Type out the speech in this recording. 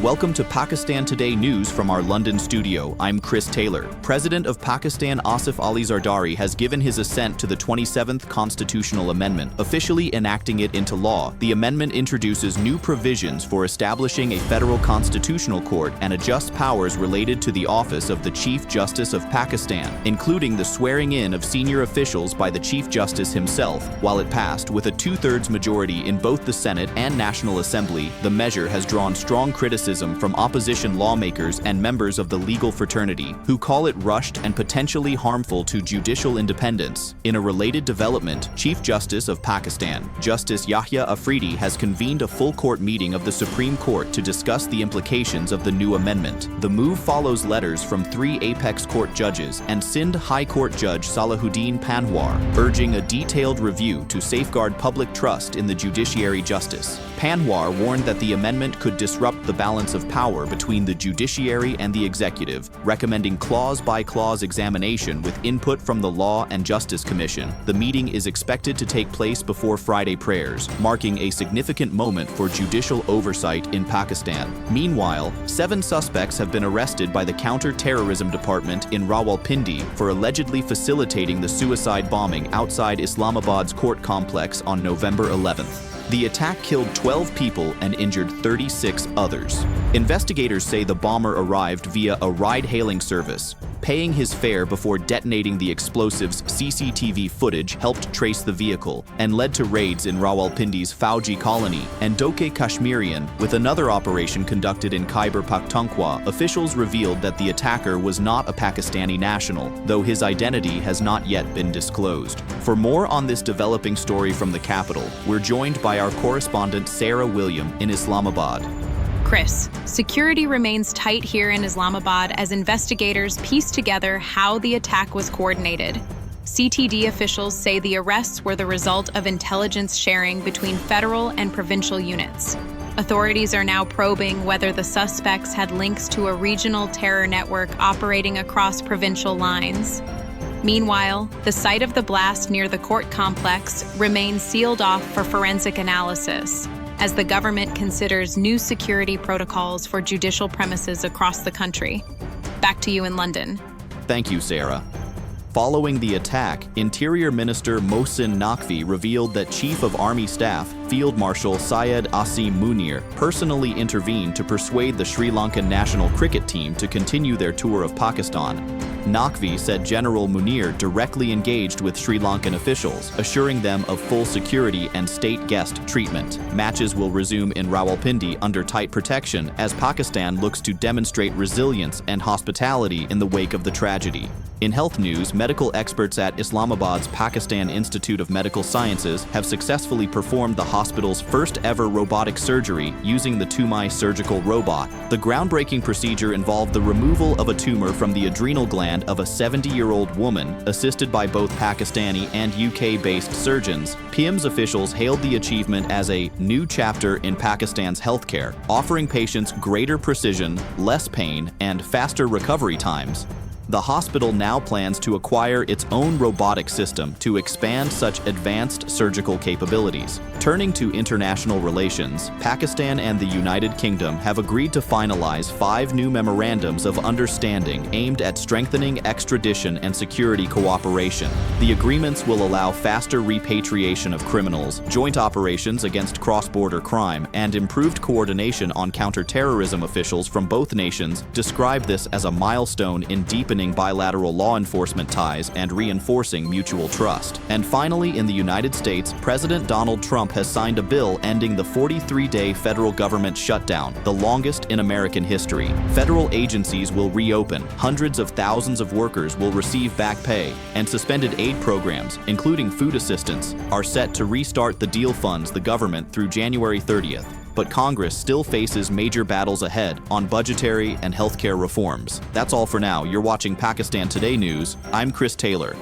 welcome to Pakistan Today News from our London studio. I'm Chris Taylor. President of Pakistan Asif Ali Zardari has given his assent to the 27th Constitutional Amendment, officially enacting it into law. The amendment introduces new provisions for establishing a federal constitutional court and adjusts powers related to the office of the Chief Justice of Pakistan, including the swearing-in of senior officials by the Chief Justice himself. While it passed with a two-thirds majority in both the Senate and National Assembly, the measure has drawn strong criticism from opposition lawmakers and members of the legal fraternity, who call it rushed and potentially harmful to judicial independence. In a related development, Chief Justice of Pakistan, Justice Yahya Afridi, has convened a full court meeting of the Supreme Court to discuss the implications of the new amendment. The move follows letters from 3 apex court judges and Sindh High Court Judge Salahuddin Panwar, urging a detailed review to safeguard public trust in the judiciary justice. Panwar warned that the amendment could disrupt the balance of power between the judiciary and the executive, recommending clause-by-clause examination with input from the Law and Justice Commission. The meeting is expected to take place before Friday prayers, marking a significant moment for judicial oversight in Pakistan. Meanwhile, 7 suspects have been arrested by the Counter-Terrorism Department in Rawalpindi for allegedly facilitating the suicide bombing outside Islamabad's court complex on November 11th. The attack killed 12 people and injured 36 others. Investigators say the bomber arrived via a ride-hailing service. Paying his fare before detonating the explosives, CCTV footage helped trace the vehicle and led to raids in Rawalpindi's Fauji colony and Doke Kashmirian. With another operation conducted in Khyber Pakhtunkhwa, officials revealed that the attacker was not a Pakistani national, though his identity has not yet been disclosed. For more on this developing story from the capital, we're joined by our correspondent Sarah William in Islamabad. Chris, security remains tight here in Islamabad as investigators piece together how the attack was coordinated. CTD officials say the arrests were the result of intelligence sharing between federal and provincial units. Authorities are now probing whether the suspects had links to a regional terror network operating across provincial lines. Meanwhile, the site of the blast near the court complex remains sealed off for forensic analysis, as the government considers new security protocols for judicial premises across the country. Back to you in London. Thank you, Sarah. Following the attack, Interior Minister Mohsin Naqvi revealed that Chief of Army Staff, Field Marshal Syed Asim Munir, personally intervened to persuade the Sri Lankan national cricket team to continue their tour of Pakistan. Naqvi said General Munir directly engaged with Sri Lankan officials, assuring them of full security and state guest treatment. Matches will resume in Rawalpindi under tight protection as Pakistan looks to demonstrate resilience and hospitality in the wake of the tragedy. In health news, medical experts at Islamabad's Pakistan Institute of Medical Sciences have successfully performed the hospital's first-ever robotic surgery using the Tumai surgical robot. The groundbreaking procedure involved the removal of a tumor from the adrenal gland of a 70-year-old woman, assisted by both Pakistani and UK-based surgeons. PIMS officials hailed the achievement as a new chapter in Pakistan's healthcare, offering patients greater precision, less pain, and faster recovery times. The hospital now plans to acquire its own robotic system to expand such advanced surgical capabilities. Turning to international relations, Pakistan and the United Kingdom have agreed to finalize 5 new memorandums of understanding aimed at strengthening extradition and security cooperation. The agreements will allow faster repatriation of criminals, joint operations against cross-border crime, and improved coordination on counter-terrorism. Officials from both nations describe this as a milestone in deepening bilateral law enforcement ties and reinforcing mutual trust. And finally, in the United States, President Donald Trump has signed a bill ending the 43-day federal government shutdown, the longest in American history. Federal agencies will reopen, hundreds of thousands of workers will receive back pay, and suspended aid programs, including food assistance, are set to restart the deal funds the government through January 30th. But Congress still faces major battles ahead on budgetary and healthcare reforms. That's all for now. You're watching Pakistan Today News. I'm Chris Taylor.